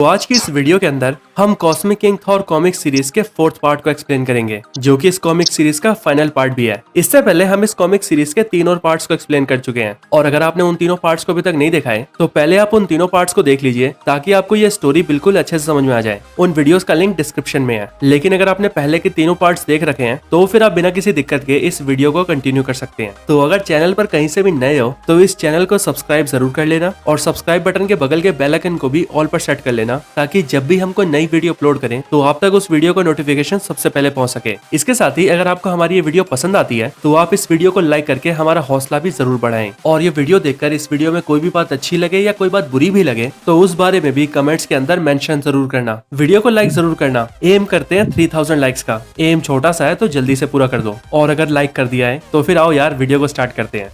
तो आज की इस वीडियो के अंदर हम cosmic king Thor comic series के फोर्थ पार्ट को एक्सप्लेन करेंगे, जो कि इस कॉमिक सीरीज का फाइनल पार्ट भी है। इससे पहले हम इस कॉमिक सीरीज के 3 और पार्ट्स को एक्सप्लेन कर चुके हैं, और अगर आपने उन तीनों पार्ट्स को अभी तक नहीं देखा है तो पहले आप उन तीनों पार्ट्स को देख लीजिए, ताकि आपको ये स्टोरी बिल्कुल अच्छे से समझ में आ जाए। उन वीडियोस का लिंक डिस्क्रिप्शन में है। लेकिन अगर आपने पहले के तीनों पार्ट्स देख रखे हैं तो फिर आप बिना किसी दिक्कत के इस वीडियो को कंटिन्यू कर सकते हैं। तो अगर चैनल पर कहीं से भी नए हो तो इस चैनल को सब्सक्राइब जरूर कर लेना, और सब्सक्राइब बटन के बगल के बेल आइकन को भी ऑल पर सेट कर लेना, ताकि जब भी हम कोई नई वीडियो अपलोड करें तो आप तक उस वीडियो का नोटिफिकेशन सबसे पहले पहुंच सके। इसके साथ ही अगर आपको हमारी ये वीडियो पसंद आती है तो आप इस वीडियो को लाइक करके हमारा हौसला भी जरूर बढ़ाएं, और ये वीडियो देखकर इस वीडियो में कोई भी बात अच्छी लगे या कोई बात बुरी भी लगे तो उस बारे में भी कमेंट्स के अंदर मेंशन जरूर करना। वीडियो को लाइक जरूर करना। एम करते हैं 3000 लाइक्स का। एम छोटा सा है तो जल्दी से पूरा कर दो, और अगर लाइक कर दिया है तो फिर आओ यार वीडियो को स्टार्ट करते हैं।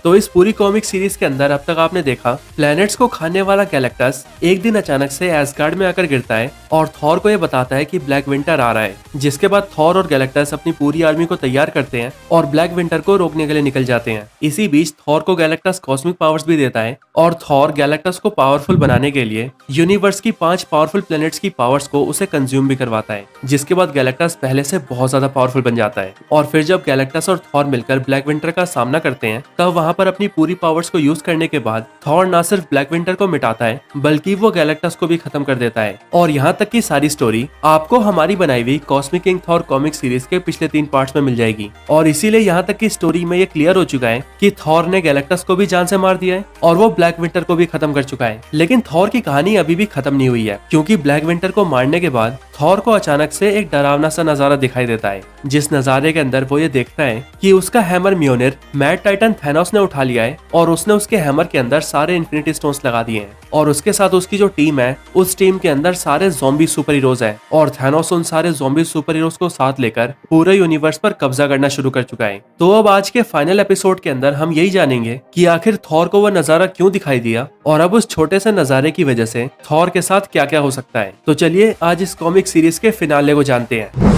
तो इस पूरी कॉमिक सीरीज के अंदर अब तक आपने देखा, प्लैनेट्स को खाने वाला गैलेक्टस एक दिन अचानक से एस्गार्ड में आकर गिरता है और थॉर को यह बताता है कि ब्लैक विंटर आ रहा है। जिसके बाद थॉर और गैलेक्टस अपनी पूरी आर्मी को तैयार करते हैं और ब्लैक विंटर को रोकने के लिए निकल जाते हैं। इसी बीच थॉर को गैलेक्टस कॉस्मिक पावर्स भी देता है, और थॉर गैलेक्टस को पावरफुल बनाने के लिए यूनिवर्स की 5 पावरफुल प्लैनेट्स की पावर्स को उसे कंज्यूम भी करवाता है। जिसके बाद गैलेक्टस पहले से बहुत ज्यादा पावरफुल बन जाता है, और फिर जब गैलेक्टस और थॉर मिलकर ब्लैक विंटर का सामना करते हैं तब वहां पर अपनी पूरी पावर्स को यूज करने के बाद थॉर ना सिर्फ ब्लैक विंटर को मिटाता है बल्कि वो गैलेक्टस को भी खत्म कर देता है। और यहाँ तक की सारी स्टोरी आपको हमारी बनाई हुई cosmic king Thor comic series के पिछले 3 पार्ट्स में मिल जाएगी। और इसीलिए यहाँ तक की स्टोरी में ये क्लियर हो चुका है कि थॉर ने गैलेक्टस को भी जान से मार दिया है और वो ब्लैक विंटर को भी खत्म कर चुका है। लेकिन थॉर की कहानी अभी भी खत्म नहीं हुई है, क्योंकि ब्लैक विंटर को मारने के बाद थॉर को अचानक से एक डरावना सा नजारा दिखाई देता है, जिस नजारे के अंदर वो ये देखता है कि उसका हैमर म्योनिर मैड टाइटन थैनोस ने उठा लिया है, और उसने उसके हैमर के अंदर सारे इन्फिनिटी स्टोन्स लगा दिए हैं। और उसके साथ उसकी जो टीम है, उस टीम के अंदर सारे ज़ॉम्बी सुपर हीरोज हैं, और थैनोस उन सारे ज़ॉम्बी सुपर हीरोज को साथ लेकर पूरे यूनिवर्स पर कब्जा करना शुरू कर चुका है। तो अब आज के फाइनल एपिसोड के अंदर हम यही जानेंगे कि आखिर थॉर को वह नजारा क्यों दिखाई दिया, और अब उस छोटे से नजारे की वजह से थॉर के साथ क्या क्या हो सकता है। तो चलिए आज इस कॉमिक सीरीज के फिनाले को जानते हैं।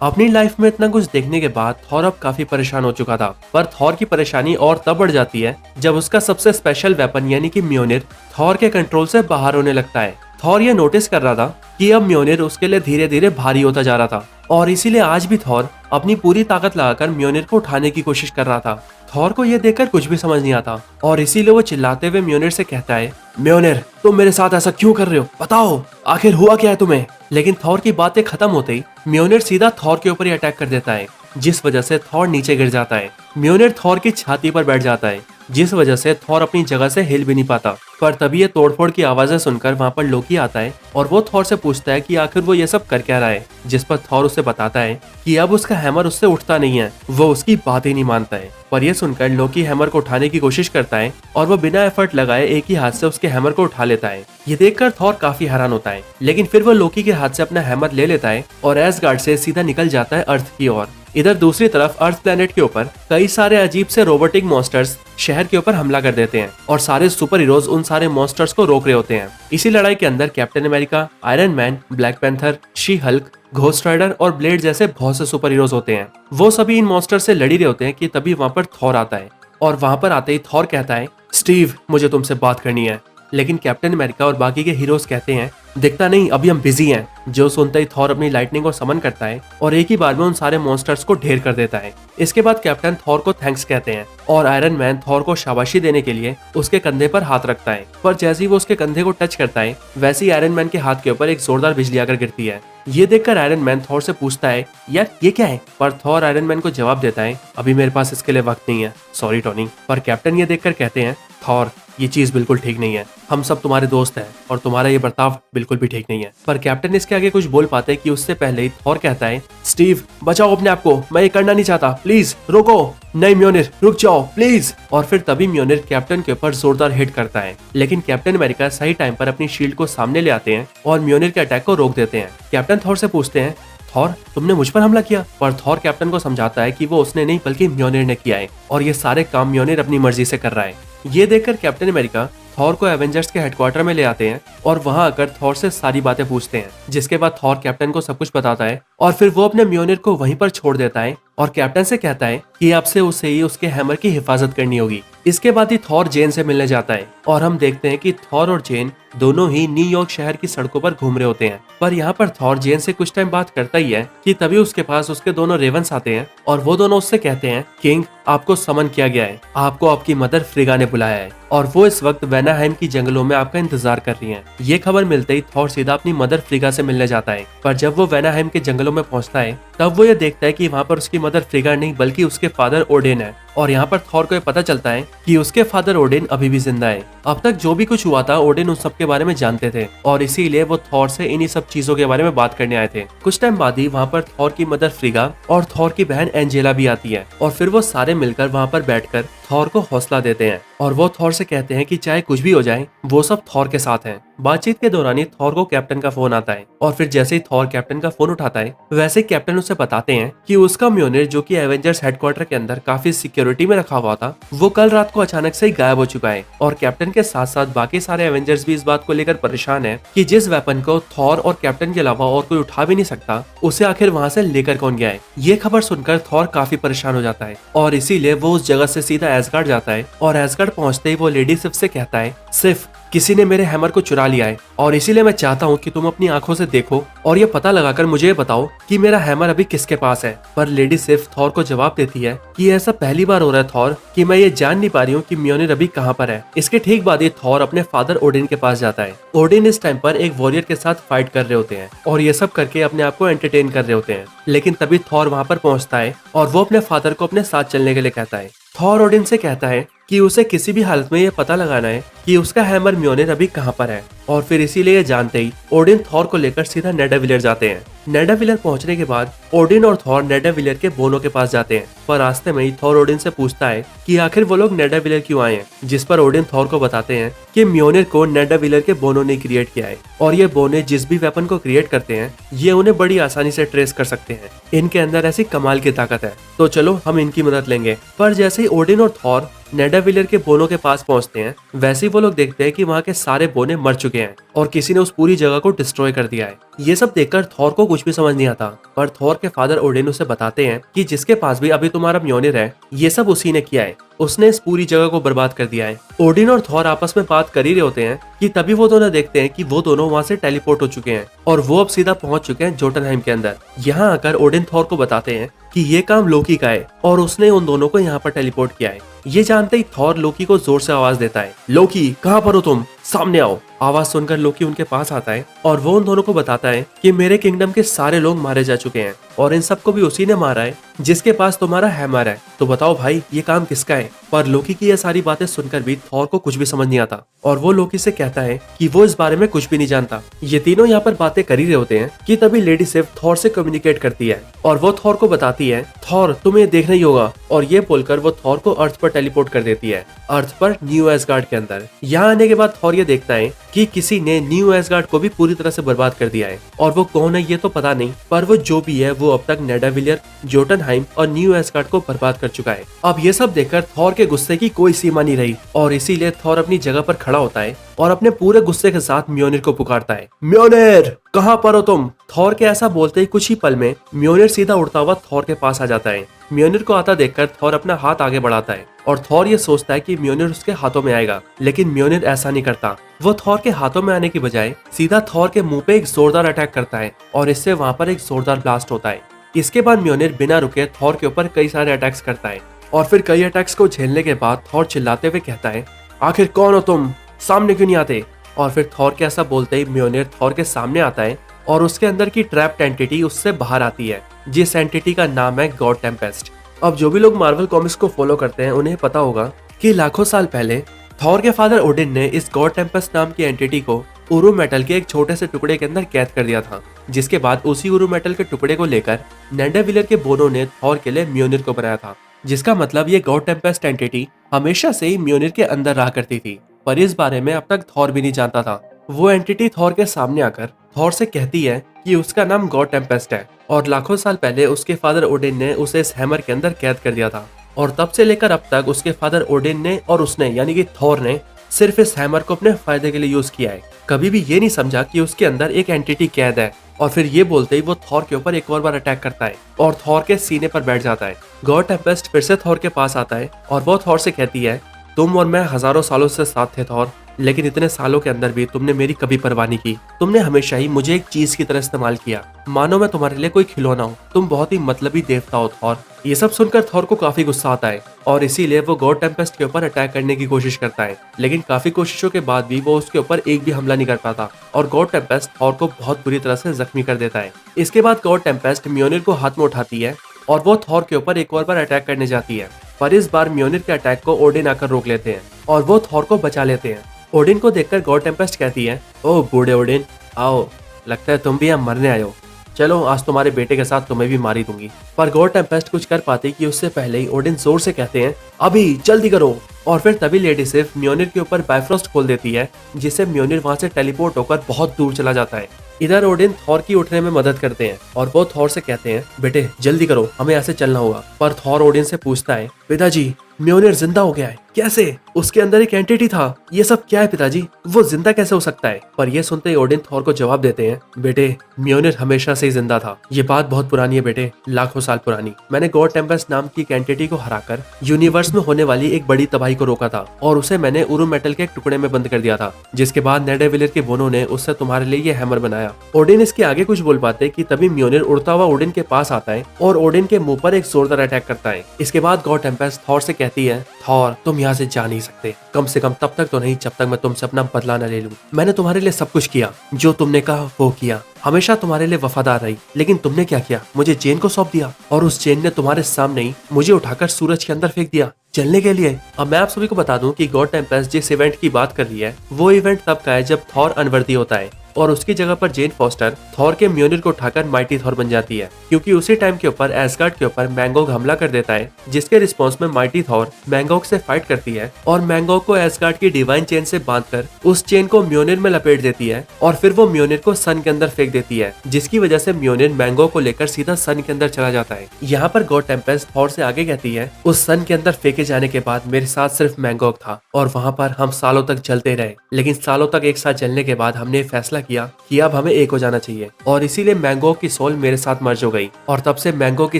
अपनी लाइफ में इतना कुछ देखने के बाद थॉर अब काफी परेशान हो चुका था, पर थॉर की परेशानी और तब बढ़ जाती है जब उसका सबसे स्पेशल वेपन यानी कि म्योनिर थॉर के कंट्रोल से बाहर होने लगता है। थॉर ये नोटिस कर रहा था कि अब म्योनिर उसके लिए धीरे धीरे भारी होता जा रहा था, और इसीलिए आज भी थॉर अपनी पूरी ताकत लगाकर म्योनिर को उठाने की कोशिश कर रहा था। थॉर को यह देखकर कुछ भी समझ नहीं आता, और इसीलिए वो चिल्लाते हुए म्योनिर से कहता है, म्योनिर तुम मेरे साथ ऐसा क्यों कर रहे हो, बताओ आखिर हुआ क्या है तुम्हें। लेकिन थॉर की बातें खत्म होते ही म्योनिर सीधा थॉर के ऊपर ही अटैक कर देता है, जिस वजह से थॉर नीचे गिर जाता है। म्योनिर थॉर की छाती पर बैठ जाता है, जिस वजह से थॉर अपनी जगह से हिल भी नहीं पाता। पर तभी ये तोड़फोड़ की आवाजें सुनकर वहाँ पर लोकी आता है, और वो थॉर से पूछता है कि आखिर वो ये सब कर क्या रहा है। जिस पर थॉर उसे बताता है कि अब उसका हैमर उससे उठता नहीं है, वो उसकी बात ही नहीं मानता है। पर यह सुनकर लोकी हैमर को उठाने की कोशिश करता है, और वो बिना एफर्ट लगाए एक ही हाथ से उसके हैमर को उठा लेता है। ये देखकर थॉर काफी हैरान होता है, लेकिन फिर वो लोकी के हाथ से अपना हैमर ले लेता है और एस्गार्ड से सीधा निकल जाता है अर्थ की ओर। इधर दूसरी तरफ अर्थ प्लेनेट के ऊपर कई सारे अजीब से रोबोटिक मॉन्स्टर्स शहर के ऊपर हमला कर देते हैं, और सारे सुपर हीरोज उन सारे मॉन्स्टर्स को रोक रहे होते हैं। इसी लड़ाई के अंदर Captain America, Iron Man, Black Panther, She Hulk, Ghost Rider और ब्लेड जैसे बहुत से सुपर हीरोज होते हैं। वो सभी इन मॉन्स्टर से लड़ी रहे होते हैं कि तभी वहाँ पर थॉर आता है, और वहाँ पर आते ही थॉर कहता है, स्टीव मुझे तुमसे बात करनी है। लेकिन कैप्टन अमेरिका और बाकी के हीरोज कहते हैं, दिखता नहीं अभी हम बिजी हैं। जो सुनते ही थॉर अपनी लाइटनिंग को समन करता है और एक ही बार में उन सारे मॉन्स्टर्स को ढेर कर देता है। इसके बाद कैप्टन थॉर को थैंक्स कहते हैं, और आयरन मैन थॉर को शाबाशी देने के लिए उसके कंधे पर हाथ रखता है। पर जैसे ही वो उसके कंधे को टच करता है, वैसे ही आयरन मैन के हाथ के ऊपर एक जोरदार बिजली आकर गिरती है। ये देखकर आयरन मैन थॉर से पूछता है, यार ये क्या है। पर थॉर आयरन मैन को जवाब देता है, अभी मेरे पास इसके लिए वक्त नहीं है, सॉरी टोनी। पर कैप्टन ये देखकर कहते हैं, थॉर ये चीज बिल्कुल ठीक नहीं है, हम सब तुम्हारे दोस्त हैं और तुम्हारा ये बर्ताव बिल्कुल भी ठीक नहीं है। पर कैप्टन इसके आगे कुछ बोल पाते कि उससे पहले ही थॉर कहता है, स्टीव बचाओ अपने आप को, मैं ये करना नहीं चाहता, प्लीज रोको। नहीं म्योनिर रुक जाओ प्लीज। और फिर तभी म्योनिर कैप्टन के ऊपर जोरदार हिट करता है, लेकिन कैप्टन अमेरिका सही टाइम पर अपनी शील्ड को सामने ले आते हैं और म्योनिर के अटैक को रोक देते हैं। कैप्टन थॉर से पूछते हैं, थॉर, तुमने मुझ पर हमला किया। पर थॉर कैप्टन को समझाता है कि वो उसने नहीं बल्कि म्योनिर ने किया है और ये सारे काम म्योनिर अपनी मर्जी से कर रहा है। ये देखकर कैप्टन अमेरिका थॉर को एवेंजर्स के हेडक्वार्टर में ले आते हैं और वहां आकर थॉर से सारी बातें पूछते हैं, जिसके बाद थॉर कैप्टन को सब कुछ बताता है और फिर वो अपने म्योनिर को वहीं पर छोड़ देता है और कैप्टन से कहता है कि अब से उसे ही उसके हैमर की हिफाजत करनी होगी। इसके बाद ही थॉर जेन से मिलने जाता है और हम देखते हैं कि थॉर और जेन दोनों ही न्यूयॉर्क शहर की सड़कों पर घूम रहे होते हैं। पर यहाँ पर थॉर जेन से कुछ टाइम बात करता ही है कि तभी उसके पास उसके दोनों रेवंस आते हैं और वो दोनों उससे कहते हैं, किंग, आपको समन किया गया है, आपको आपकी मदर फ्रिगा ने बुलाया है और वो इस वक्त वेनाहाइम की जंगलों में आपका इंतजार कर रही हैं। ये खबर मिलते ही थॉर सीधा अपनी मदर फ्रिगा से मिलने जाता है। पर जब वो वेनाहाइम के जंगलों में पहुंचता है तब वो ये देखता है कि वहाँ पर उसकी मदर फ्रिगा नहीं बल्कि उसके फादर ओडिन है और यहाँ पर थॉर को ये पता चलता है कि उसके फादर ओडिन अभी भी जिंदा है। अब तक जो भी कुछ हुआ था ओडिन उन सब के बारे में जानते थे और इसीलिए वो थॉर से इन्हीं सब चीजों के बारे में बात करने आए थे। कुछ टाइम बाद ही वहाँ पर थॉर की मदर फ्रिगा और थॉर की बहन एंजेला भी आती है और फिर वो सारे मिलकर वहाँ पर बैठकर थॉर को हौसला देते हैं और वो थॉर से कहते हैं कि चाहे कुछ भी हो जाए वो सब थॉर के साथ हैं। बातचीत के दौरान ही थॉर को कैप्टन का फोन आता है और फिर जैसे ही थॉर कैप्टन का फोन उठाता है वैसे ही कैप्टन उसे बताते हैं कि उसका म्योनिर जो कि एवेंजर्स हेडक्वार्टर के अंदर काफी सिक्योरिटी में रखा हुआ था वो कल रात को अचानक से ही गायब हो चुका है और कैप्टन के साथ साथ बाकी सारे एवेंजर्स भी इस बात को लेकर परेशान है कि जिस वेपन को थॉर और कैप्टन के अलावा और कोई उठा भी नहीं सकता उसे आखिर वहाँ से लेकर कौन गया है। ये खबर सुनकर थॉर काफी परेशान हो जाता है और इसीलिए वो उस जगह से सीधा एसगार्ड जाता है और एसगार्ड पहुंचते ही वो लेडी सिफ से कहता है, सिफ, किसी ने मेरे हैमर को चुरा लिया है और इसीलिए मैं चाहता हूँ कि तुम अपनी आंखों से देखो और ये पता लगाकर मुझे ये बताओ कि मेरा हैमर अभी किसके पास है। पर लेडी सिफ थॉर को जवाब देती है कि ऐसा पहली बार हो रहा है थॉर कि मैं ये जान नहीं पा रही हूँ कि म्योनिर अभी कहाँ पर है। इसके ठीक बाद ही थॉर अपने फादर ओडिन के पास जाता है। ओडिन इस टाइम पर एक वॉरियर के साथ फाइट कर रहे होते हैं और ये सब करके अपने आप को एंटरटेन कर रहे होते हैं, लेकिन तभी थॉर वहाँ पर पहुँचता है और वो अपने फादर को अपने साथ चलने के लिए कहता है। थॉर ओडिन से कहता है कि उसे किसी भी हालत में ये पता लगाना है कि उसका हैमर म्योनिर अभी कहाँ पर है और फिर इसीलिए जानते ही ओडिन थॉर को लेकर सीधा नेडाविलर जाते हैं। नेडाविलर पहुंचने के बाद ओडिन और थॉर नेडाविलर के बोनो के पास जाते हैं पर रास्ते में ही थॉर ओडिन से पूछता है कि आखिर वो लोग नेडाविलर क्यों आए हैं, जिस पर ओडिन थॉर को बताते हैं कि म्योनिर को नेडाविलर के बोनो ने क्रिएट किया है और ये बोने जिस भी वेपन को क्रिएट करते हैं ये उन्हें बड़ी आसानी से ट्रेस कर सकते हैं। इनके अंदर ऐसी कमाल की ताकत है, तो चलो हम इनकी मदद लेंगे। पर जैसे ही ओडिन और थॉर नेडाविलर के बोनो के पास पहुंचते हैं वैसे ही वो लोग देखते हैं कि वहाँ के सारे बोने मर चुके हैं और किसी ने उस पूरी जगह को डिस्ट्रॉय कर दिया है। ये सब देखकर थॉर को कुछ भी समझ नहीं आता पर थॉर के फादर ओडिन उसे बताते हैं कि जिसके पास भी अभी तुम्हारा म्योनिर है ये सब उसी ने किया है, उसने इस पूरी जगह को बर्बाद कर दिया है। ओडिन और थॉर आपस में बात कर ही रहे होते हैं कि तभी वो दोनों देखते हैं कि वो दोनों वहाँ से टेलीपोर्ट हो चुके हैं और वो अब सीधा पहुंच चुके हैं जोटनहाइम के अंदर। यहाँ आकर ओडिन थॉर को बताते हैं कि ये काम लोकी का है और उसने उन दोनों को यहाँ पर टेलीपोर्ट किया है। ये जानते ही थॉर लोकी को जोर से आवाज देता है, लोकी कहाँ पर हो तुम, सामने आओ। आवाज सुनकर लोकी उनके पास आता है और वो उन दोनों को बताता है कि मेरे किंगडम के सारे लोग मारे जा चुके हैं और इन सबको भी उसी ने मारा है जिसके पास तुम्हारा हैमर है, तो बताओ भाई ये काम किसका है। पर लोकी की ये सारी बातें सुनकर भी थॉर को कुछ भी समझ नहीं आता और वो लोकी से कहता है कि वो इस बारे में कुछ भी नहीं जानता। ये तीनों यहाँ पर बातें कर ही रहे होते हैं कि तभी लेडी सिफ थॉर से कम्युनिकेट करती है और वो थॉर को बताती है, थॉर तुम्हें देखना ही होगा, और ये बोलकर वो थॉर को अर्थ पर टेलीपोर्ट कर देती है, अर्थ पर न्यू एसगार्ड के अंदर। यहाँ आने के बाद थॉर ये देखता है कि किसी ने न्यू एसगार्ड को भी पूरी तरह से बर्बाद कर दिया है और वो कौन है ये तो पता नहीं, पर वो जो भी है वो अब तक नेडाविलर, जोटनहाइम और न्यू एसगार्ड को बर्बाद कर चुका है। अब ये सब देखकर थॉर के गुस्से की कोई सीमा नहीं रही और इसीलिए थॉर अपनी जगह पर खड़ा होता है और अपने पूरे गुस्से के साथ म्योनिर को पुकारता है, म्योनिर कहाँ पर हो तुम। थॉर के ऐसा बोलते ही कुछ ही पल में म्योनिर सीधा उड़ता हुआ थॉर के पास आ जाता है। म्योनिर को आता देखकर थॉर अपना हाथ आगे बढ़ाता है और थॉर ये सोचता है कि म्योनिर उसके हाथों में आएगा, लेकिन म्योनिर ऐसा नहीं करता। वो थॉर के हाथों में आने की बजाय सीधा थॉर के मुंह पे एक जोरदार अटैक करता है और इससे वहां पर एक जोरदार ब्लास्ट होता है। इसके बाद म्योनिर बिना रुके थॉर के ऊपर कई सारे अटैक्स करता है और फिर कई अटैक्स को झेलने के बाद थॉर चिल्लाते हुए कहता है, आखिर कौन हो तुम, सामने क्यों नहीं आते। और फिर थॉर के ऐसा बोलते ही म्योनिर थॉर के सामने आता है और उसके अंदर की ट्रैप्ड एंटिटी उससे बाहर आती है, जिस एंटिटी का नाम है गॉड टेम्पेस्ट। अब जो भी लोग मार्वल कॉमिक्स को फॉलो करते हैं उन्हें पता होगा कि लाखों साल पहले थॉर के फादर ओडिन ने इस गॉड टेम्पेस्ट नाम की एंटिटी को उरू मेटल के एक छोटे से टुकड़े के अंदर कैद कर दिया था, जिसके बाद उसी उरू मेटल के टुकड़े को लेकर नेडाविलर के बोनो ने थॉर के लिए म्योनिर को बनाया था, जिसका मतलब ये गॉड टेम्पेस्ट एंटिटी हमेशा से ही म्योनिर के अंदर रहा करती थी, पर इस बारे में अब तक थॉर भी नहीं जानता था। वो एंटिटी थॉर के सामने आकर थॉर से कहती है कि उसका नाम गॉड टेम्पेस्ट है और लाखों साल पहले उसके फादर ओडिन ने उसे इस हैमर के अंदर कैद कर दिया था और तब से लेकर अब तक उसके फादर ओडिन ने और उसने यानी कि थॉर ने सिर्फ इस हैमर को अपने फायदे के लिए यूज किया है। कभी भी ये नहीं समझा कि उसके अंदर एक एंटिटी कैद है। और फिर ये बोलते ही वो थॉर के ऊपर एक और बार अटैक करता है और थॉर के सीने पर बैठ जाता है। गॉड टेम्पेस्ट फिर से थॉर के पास आता है और वो थॉर से कहती है, तुम और मैं हजारों सालों से साथ थे थॉर, लेकिन इतने सालों के अंदर भी तुमने मेरी कभी परवाह नहीं की। तुमने हमेशा ही मुझे एक चीज की तरह इस्तेमाल किया, मानो मैं तुम्हारे लिए कोई खिलौना हूँ। तुम बहुत ही मतलबी देवता हो थॉर। ये सब सुनकर थॉर को काफी गुस्सा आता है और इसीलिए वो गॉड टेम्पेस्ट के ऊपर अटैक करने की कोशिश करता है, लेकिन काफी कोशिशों के बाद भी वो उसके ऊपर एक भी हमला नहीं कर पाता और गॉड टेम्पेस्ट थॉर को बहुत बुरी तरह से जख्मी कर देता है। इसके बाद गॉड टेम्पेस्ट म्योनिर को हाथ में उठाती है और वो थॉर के ऊपर एक और बार अटैक करने जाती है, पर इस बार म्योनिर के अटैक को ओडिन आकर रोक लेते हैं और वो थॉर को बचा लेते हैं। ओडिन को देखकर गॉड टेम्पेस्ट कहती है, ओह बूढ़े ओडिन, आओ, लगता है तुम भी यहाँ मरने आए हो। चलो आज तुम्हारे बेटे के साथ तुम्हें भी मारी दूंगी। पर गॉड टेम्पेस्ट कुछ कर पाती कि उससे पहले ही ओडिन जोर से कहते हैं, अभी जल्दी करो। और फिर तभी लेडी सिर्फ म्योनिर के ऊपर बायफ्रॉस्ट खोल देती है, जिससे म्योनिर वहां से टेलीपोर्ट होकर बहुत दूर चला जाता है। इधर ओडिन थॉर की उठने में मदद करते हैं और वो थॉर से कहते हैं, बेटे जल्दी करो, हमें यहाँ से चलना होगा। पर थॉर ओडिन से पूछता है, पिताजी म्योनिर जिंदा हो गया है। कैसे? उसके अंदर एक एंटिटी था। ये सब क्या है पिताजी? वो जिंदा कैसे हो सकता है? पर ये सुनते ही ओडिन थॉर को जवाब देते हैं, बेटे म्योनिर हमेशा से ही जिंदा था। ये बात बहुत पुरानी है बेटे, लाखों साल पुरानी। मैंने गॉड टेम्पेस्ट नाम की एक एंटिटी को हराकर यूनिवर्स में होने वाली एक बड़ी तबाही को रोका था और उसे मैंने उरु मेटल के एक टुकड़े में बंद कर दिया था, जिसके बाद नेडेविलर के बोनो ने उससे तुम्हारे लिए ये हैमर बनाया। ओडिन इसके आगे कुछ बोल पाते कि तभी म्योनिर उड़ता हुआ ओडिन के पास आता है और ओडिन के मुंह पर एक जोरदार अटैक करता है। इसके बाद गॉड टेम्पेस्ट थॉर से कहती है, थॉर तुम यहाँ से जा नहीं सकते, कम से कम तब तक तो नहीं जब तक मैं तुमसे अपना बदला न ले लूं। मैंने तुम्हारे लिए सब कुछ किया, जो तुमने कहा वो किया, हमेशा तुम्हारे लिए वफादार रही, लेकिन तुमने क्या किया? मुझे चेन को सौंप दिया और उस चेन ने तुम्हारे सामने ही मुझे उठाकर सूरज के अंदर फेंक दिया जलने के लिए। अब मैं आप सभी को बता दूं कि गॉड टेम्पेस्ट जिस इवेंट की बात कर रही है वो इवेंट तब का है जब थॉर अनवर्दी होता है और उसकी जगह पर जेन फॉस्टर थॉर के म्योनिर को उठाकर माइटी थॉर बन जाती है, क्योंकि उसी टाइम के ऊपर एसगार्ड के ऊपर मैंगोग हमला कर देता है, जिसके रिस्पॉन्स में माइटी थॉर मैंगोग से फाइट करती है और मैंगोग को एसगार्ड की डिवाइन चेन से बांधकर उस चेन को म्योनिर में लपेट देती है और फिर वो म्योनिर को सन के अंदर फेंक देती है, जिसकी वजह से म्योनिर मैंगोग को लेकर सीधा सन के अंदर चला जाता है। यहाँ पर गॉड टेम्पेस्ट थॉर से आगे कहती है, उस सन के अंदर फेंके जाने के बाद मेरे साथ सिर्फ मैंगोग था और वहाँ पर हम सालों तक जलते रहे, लेकिन सालों तक एक साथ जलने के बाद हमने फैसला किया कि अब हमें एक हो जाना चाहिए और इसीलिए मैंगो की सोल मेरे साथ मर्ज हो गई और तब से मैंगो की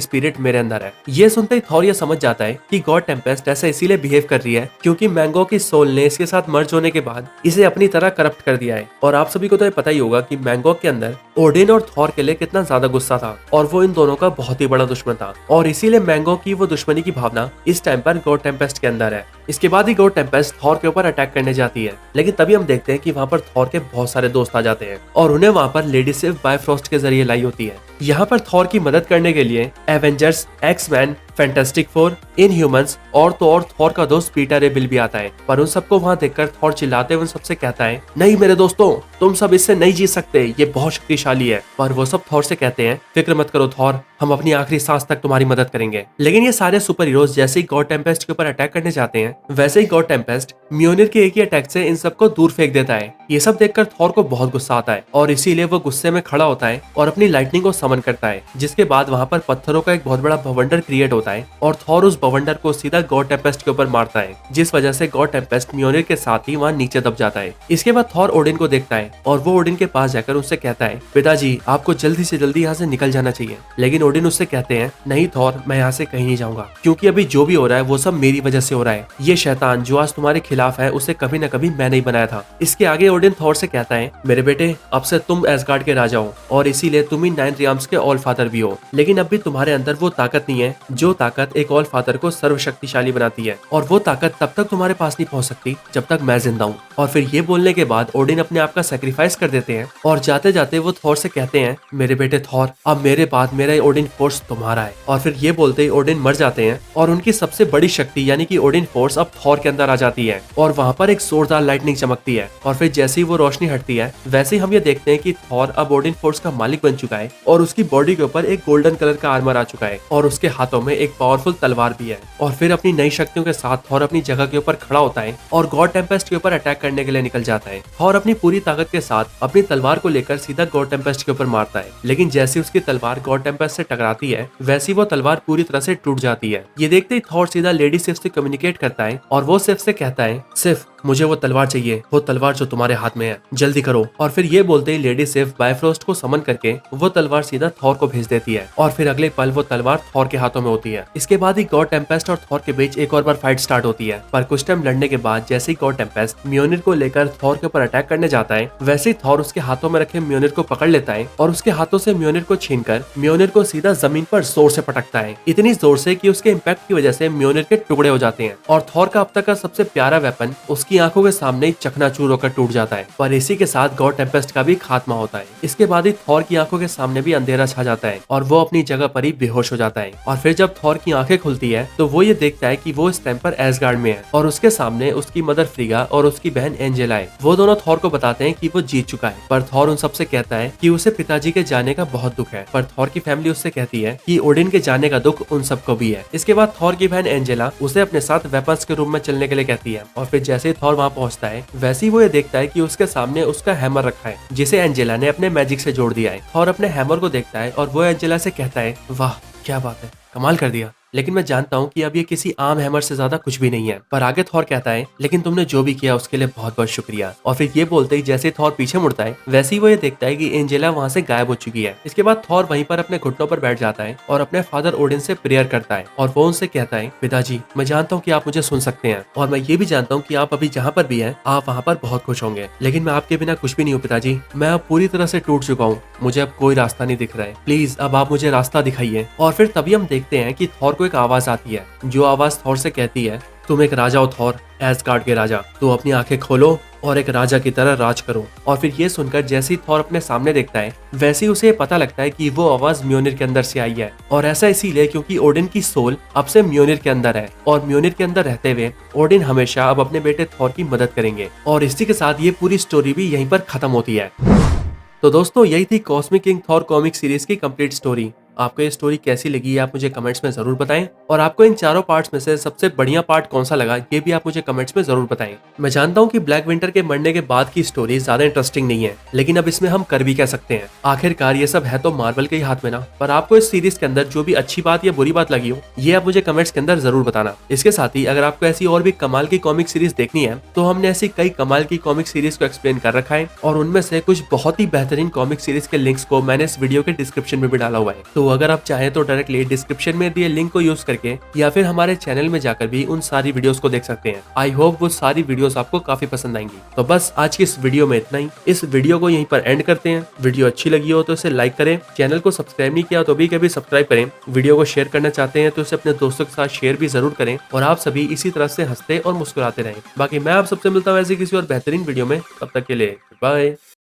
स्पिरिट मेरे अंदर है। ये सुनते ही थॉर ये समझ जाता है कि गॉड टेम्पेस्ट ऐसा इसीलिए बिहेव कर रही है क्योंकि मैंगो की सोल ने इसके साथ मर्ज होने के बाद इसे अपनी तरह करप्ट कर दिया है। और आप सभी को तो ये पता ही होगा कि मैंगो के अंदर ओडिन और थॉर के लिए कितना ज्यादा गुस्सा था और वो इन दोनों का बहुत ही बड़ा दुश्मन था और इसीलिए मैंगो की वो दुश्मनी की भावना इस टाइम पर गॉड टेम्पेस्ट के अंदर है। इसके बाद ही गॉड टेम्पेस्ट थॉर के ऊपर अटैक करने जाती है, लेकिन तभी हम देखते हैं कि वहाँ पर थॉर के बहुत सारे दोस्त आ जाते हैं और उन्हें वहाँ पर लेडी सिर्फ बायफ्रॉस्ट के जरिए लाई होती है। यहाँ पर थॉर की मदद करने के लिए Avengers, X Men, Fantastic Four, Inhumans और तो और थॉर का दोस्त पीटर एबिल भी आता है। पर उन सबको वहाँ देखकर थॉर चिल्लाते हुए सबसे कहता है, नहीं मेरे दोस्तों, तुम सब इससे नहीं जीत सकते, ये बहुत शक्तिशाली है। पर वो सब थॉर से कहते हैं, फिक्र मत करो थॉर, हम अपनी आखिरी सांस तक तुम्हारी मदद करेंगे। लेकिन ये सारे सुपर हीरोज जैसे ही गॉड टेम्पेस्ट के ऊपर अटैक करने जाते हैं, वैसे ही गॉड टेम्पेस्ट म्योनिर के एक ही अटैक से इन सबको दूर फेंक देता है। ये सब देखकर थॉर को बहुत गुस्सा आता है और इसीलिए वो गुस्से में खड़ा होता है और अपनी लाइटनिंग को समन करता है, जिसके बाद वहाँ पर पत्थरों का एक बहुत बड़ा बवंडर क्रिएट होता है और थॉर उस बवंडर को सीधा गॉड टेम्पेस्ट के ऊपर मारता है, जिस वजह से गॉड टेम्पेस्ट म्योनिर के साथ ही वहाँ नीचे दब जाता है। इसके बाद थॉर ओडिन को देखता है और वो ओडिन के पास जाकर उससे कहता है, पिताजी आपको जल्दी से जल्दी यहाँ से निकल जाना चाहिए। लेकिन ओडिन उससे कहते हैं, नहीं थॉर, मैं यहाँ से कहीं नहीं जाऊंगा, क्योंकि अभी जो भी हो रहा है वो सब मेरी वजह से हो रहा है। ये शैतान जो आज तुम्हारे खिलाफ है उसे कभी न कभी मैंने ही बनाया था। इसके आगे ओडिन थॉर से कहता है, मेरे बेटे अब से तुम एसगार्ड के राजा हो और इसीलिए तुम ही 9 रियाम्स के ऑल फादर भी हो, लेकिन अब भी तुम्हारे अंदर वो ताकत नहीं है जो ताकत एक ऑल फादर को सर्वशक्तिशाली बनाती है, और वो ताकत तब तक तुम्हारे पास नहीं पहुंच सकती जब तक मैं जिंदा हूँ। और फिर ये बोलने के बाद ओडिन अपने आप का सेक्रीफाइस कर देते हैं और जाते जाते वो थॉर से कहते हैं, मेरे बेटे थॉर, अब मेरे बाद मेरा ओडिन फोर्स तुम्हारा है। और फिर ये बोलते ही ओडिन मर जाते हैं और उनकी सबसे बड़ी शक्ति यानी कि ओडिन फोर्स फोर्स अब थॉर के अंदर आ जाती है और वहाँ पर एक जोरदार लाइटनिंग चमकती है और फिर जैसे ही वो रोशनी हटती है वैसे ही हम ये देखते हैं कि थॉर अब ओडिन फोर्स का मालिक बन चुका है और उसकी बॉडी के ऊपर एक गोल्डन कलर का आर्मर आ चुका है और उसके हाथों में एक पावरफुल तलवार भी है। और फिर अपनी नई शक्तियों के साथ थॉर अपनी जगह के ऊपर खड़ा होता है और गॉड टेम्पेस्ट के ऊपर अटैक करने के लिए निकल जाता है। थॉर अपनी पूरी ताकत के साथ अपनी तलवार को लेकर सीधा गॉड टेम्पेस्ट के ऊपर मारता है, लेकिन जैसे उसकी तलवार गॉड टेम्पेस्ट से टकराती है वैसी वो तलवार पूरी तरह से टूट जाती है। ये देखते ही थॉर सीधा लेडी सिफ से कम्युनिकेट करता है और वो सिफ से कहता है, सिफ मुझे वो तलवार चाहिए, वो तलवार जो तुम्हारे हाथ में है, जल्दी करो। और फिर ये बोलते ही लेडी सिफ बायफ्रोस्ट को समन करके वो तलवार सीधा थॉर को भेज देती है और फिर अगले पल वो तलवार थॉर के हाथों में होती है। इसके बाद ही गॉड टेम्पेस्ट और थॉर के बीच एक और बार फाइट स्टार्ट होती है, पर कुछ टाइम लड़ने के बाद जैसे ही गॉड टेम्पेस्ट म्योनिर को लेकर थॉर के ऊपर अटैक करने जाता है वैसे ही थॉर उसके हाथों में रखे म्योनिर को पकड़ लेता है और उसके हाथों से म्योनिर को छीनकर म्योनिर को सीधा जमीन पर जोर से पटकता है, इतनी जोर से कि उसके इम्पैक्ट की वजह से म्योनिर के टुकड़े हो जाते हैं और थॉर का अब तक का सबसे प्यारा वेपन उसकी आंखों के सामने चकनाचूर होकर टूट जाता है। पर इसी के साथ गॉड टेम्पेस्ट का भी खात्मा होता है। इसके बाद ही थॉर की आंखों के सामने भी अंधेरा छा जाता है और वो अपनी जगह पर ही बेहोश हो जाता है। और फिर जब थॉर की आंखें खुलती है तो वो ये देखता है कि वो इस टाइम पर एसगार्ड में है और उसके सामने उसकी मदर फ्रीगा और उसकी बहन एंजेला है। वो दोनों थॉर को बताते हैं कि वो जीत चुका है, पर थॉर उन सबसे कहता है कि उसे पिताजी के जाने का बहुत दुख है। पर थॉर की फैमिली उससे कहती है कि ओडिन के जाने का दुख उन सबको भी है। इसके बाद थॉर की बहन एंजेला उसे अपने साथ वेपन्स के रूम में चलने के लिए कहती है और फिर जैसे ही थॉर वहाँ पहुँचता है वैसे ही वो ये देखता है कि उसके सामने उसका हैमर रखा है जिसे एंजेला ने अपने मैजिक से जोड़ दिया है। थॉर अपने हैमर को देखता है और वो एंजेला से कहता है, वाह क्या बात है, कमाल कर दिया, लेकिन मैं जानता हूँ कि अब ये किसी आम हैमर से ज्यादा कुछ भी नहीं है। पर आगे थॉर कहता है, लेकिन तुमने जो भी किया उसके लिए बहुत बहुत शुक्रिया। और फिर ये बोलते ही जैसे थॉर पीछे मुड़ता है वैसे ही वो ये देखता है कि एंजेला वहाँ से गायब हो चुकी है। इसके बाद थॉर वहीं पर अपने घुटनों पर बैठ जाता है और अपने फादर ओडिन से प्रेयर करता है और वो उनसे कहता है, पिताजी मैं जानता हूँ कि आप मुझे सुन सकते हैं और मैं ये भी जानता हूँ कि आप अभी जहाँ पर भी हैं आप वहाँ पर बहुत खुश होंगे, लेकिन मैं आपके बिना कुछ भी नहीं हूँ पिताजी। मैं अब पूरी तरह से टूट चुका हूँ, मुझे अब कोई रास्ता नहीं दिख रहा है, प्लीज अब आप मुझे रास्ता दिखाइए। और फिर तभी हम देखते हैं कि थॉर को एक आवाज आती है जो आवाज थॉर से कहती है, तुम एक राजा हो थॉर, एसगार्ड के राजा, तो अपनी आंखें खोलो और एक राजा की तरह राज करो। और फिर ये सुनकर जैसे ही थॉर अपने सामने देखता है वैसे ही उसे पता लगता है कि वो आवाज म्योनिर के अंदर से आई है और ऐसा इसीलिए क्योंकि ओडिन की सोल अब से म्योनिर के अंदर है और म्योनिर के अंदर रहते हुए ओडिन हमेशा अब अपने बेटे थॉर की मदद करेंगे। और इसी के साथ ये पूरी स्टोरी भी यहीं पर खत्म होती है। तो दोस्तों यही थी cosmic king Thor comic series की कंप्लीट स्टोरी। आपको ये स्टोरी कैसी लगी आप मुझे कमेंट्स में जरूर बताएं और आपको इन चारों पार्ट्स में से सबसे बढ़िया पार्ट कौन सा लगा ये भी आप मुझे कमेंट्स में जरूर बताएं। मैं जानता हूँ कि ब्लैक विंटर के मरने के बाद की स्टोरी ज्यादा इंटरेस्टिंग नहीं है, लेकिन अब इसमें हम कर भी कह सकते हैं, आखिरकार ये सब है तो मार्वल के ही हाथ में ना। पर आपको इस सीरीज के अंदर जो भी अच्छी बात या बुरी बात लगी हो ये आप मुझे कमेंट्स के अंदर जरूर बताना। इसके साथ ही अगर आपको ऐसी और भी कमाल की कॉमिक सीरीज देखनी है तो हमने ऐसी कई कमाल की कॉमिक सीरीज को एक्सप्लेन कर रखा है और उनमें से कुछ बहुत ही बेहतरीन कॉमिक सीरीज के लिंक्स को मैंने इस वीडियो के डिस्क्रिप्शन में भी डाला हुआ है। तो अगर आप चाहें तो डायरेक्टली डिस्क्रिप्शन में दिए लिंक को यूज करके या फिर हमारे चैनल में जाकर भी उन सारी वीडियोस को देख सकते हैं। आई होप वो सारी वीडियोस आपको काफी पसंद आएंगी। तो बस आज की इस वीडियो में इतना ही। इस वीडियो को यहीं पर एंड करते हैं। वीडियो अच्छी लगी हो तो इसे लाइक करें, चैनल को सब्सक्राइब नहीं किया तो भी कभी सब्सक्राइब करें, वीडियो को शेयर करना चाहते हैं तो इसे अपने दोस्तों के साथ शेयर भी जरूर करें और आप सभी इसी तरह से हंसते और मुस्कुराते रहें। बाकी मैं आप सबसे मिलता हूँ ऐसे किसी और बेहतरीन वीडियो में, तब तक के लिए बाय।